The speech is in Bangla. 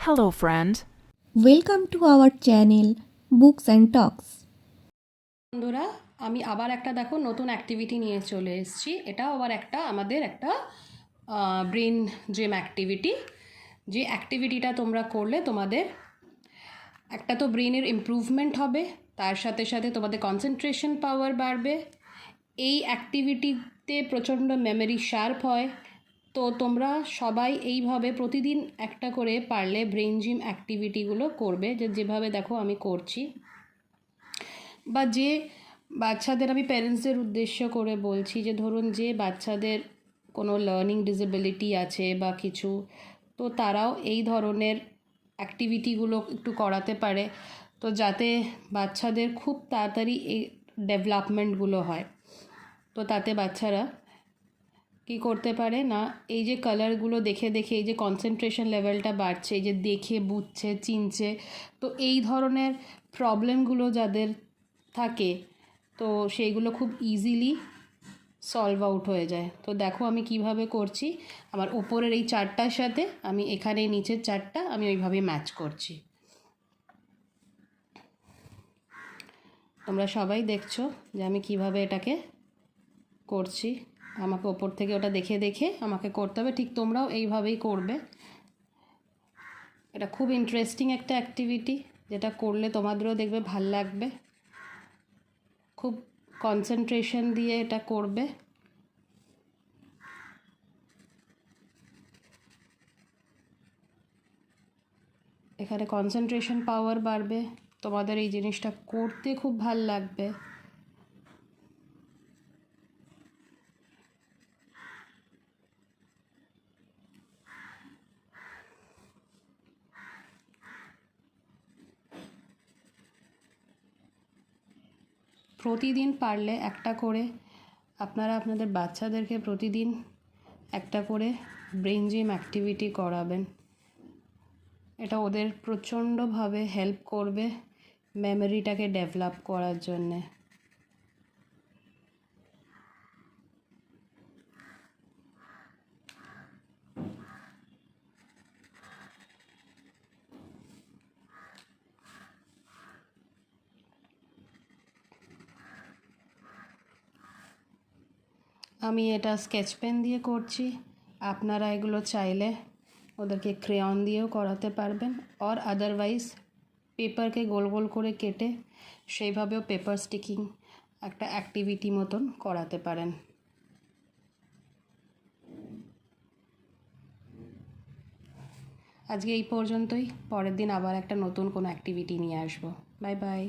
Hello, friend. Welcome to our channel books and talks. বন্ধুরা, আমি আবার একটা দেখো নতুন অ্যাক্টিভিটি নিয়ে চলে এসেছি। এটাও আবার আমাদের একটা ব্রেন জিম অ্যাক্টিভিটি। যে অ্যাক্টিভিটিটা তোমরা করলে তোমাদের একটা তো ব্রেনের ইমপ্রুভমেন্ট হবে, তার সাথে সাথে তোমাদের কনসেন্ট্রেশন পাওয়ার বাড়বে। এই অ্যাক্টিভিটিতে প্রচণ্ড মেমোরি শার্প হয়। তো তোমরা সবাই এইভাবে প্রতিদিন একটা করে পারলে ব্রেন জিম অ্যাক্টিভিটিগুলো করবে, যেভাবে দেখো আমি করছি। বা যে বাচ্চাদের, আমি প্যারেন্টসদের উদ্দেশ্য করে বলছি, যে ধরুন যে বাচ্চাদের কোনো লার্নিং ডিসেবিলিটি আছে বা কিছু, তো তারাও এই ধরনের অ্যাক্টিভিটিগুলো একটু করাতে পারে, তো যাতে বাচ্চাদের খুব তাড়াতাড়ি এই ডেভেলপমেন্টগুলো হয়। তো তাতে বাচ্চারা কী করতে পারে না, এই যে কালারগুলো দেখে দেখে এই যে কনসেন্ট্রেশন লেভেলটা বাড়ছে, এই যে দেখে বুঝছে চিনছে, তো এই ধরনের প্রবলেমগুলো যাদের থাকে, তো সেইগুলো খুব ইজিলি সলভ আউট হয়ে যায়। তো দেখো আমি কিভাবে করছি। আমার উপরের এই চারটার সাথে আমি এখানে নিচের চারটা আমি ওইভাবে ম্যাচ করছি। তোমরা সবাই দেখছো যে আমি কিভাবে এটাকে করছি। আমাকে ওপর থেকে ওটা দেখে দেখে আমাকে করতে হবে, ঠিক তোমরাও এইভাবেই করবে। এটা খুব ইন্টারেস্টিং একটা অ্যাক্টিভিটি, যেটা করলে তোমাদেরও দেখবে ভাল লাগবে। খুব কনসেন্ট্রেশন দিয়ে এটা করবে। এখানে কনসেন্ট্রেশন পাওয়ার বাড়বে, তোমাদের এই জিনিসটা করতে খুব ভাল লাগবে। প্রতিদিন পারলে একটা করে আপনারা আপনাদের বাচ্চাদেরকে প্রতিদিন একটা করে ব্রেন জিম অ্যাক্টিভিটি করাবেন। এটা ওদের প্রচণ্ডভাবে হেল্প করবে মেমোরিটাকে ডেভেলপ করার জন্যে। আমি এটা স্কেচ পেন দিয়ে করছি, আপনারা এগুলো চাইলে ওদেরকে ক্রেয়ন দিয়েও করাতে পারবেন, আর আদারওয়াইজ পেপারকে গোল গোল করে কেটে সেইভাবেও পেপার স্টিকিং একটা অ্যাক্টিভিটি মতন করাতে পারেন। আজকে এই পর্যন্তই, পরের দিন আবার একটা নতুন কোনো অ্যাক্টিভিটি নিয়ে আসবো। Bye bye.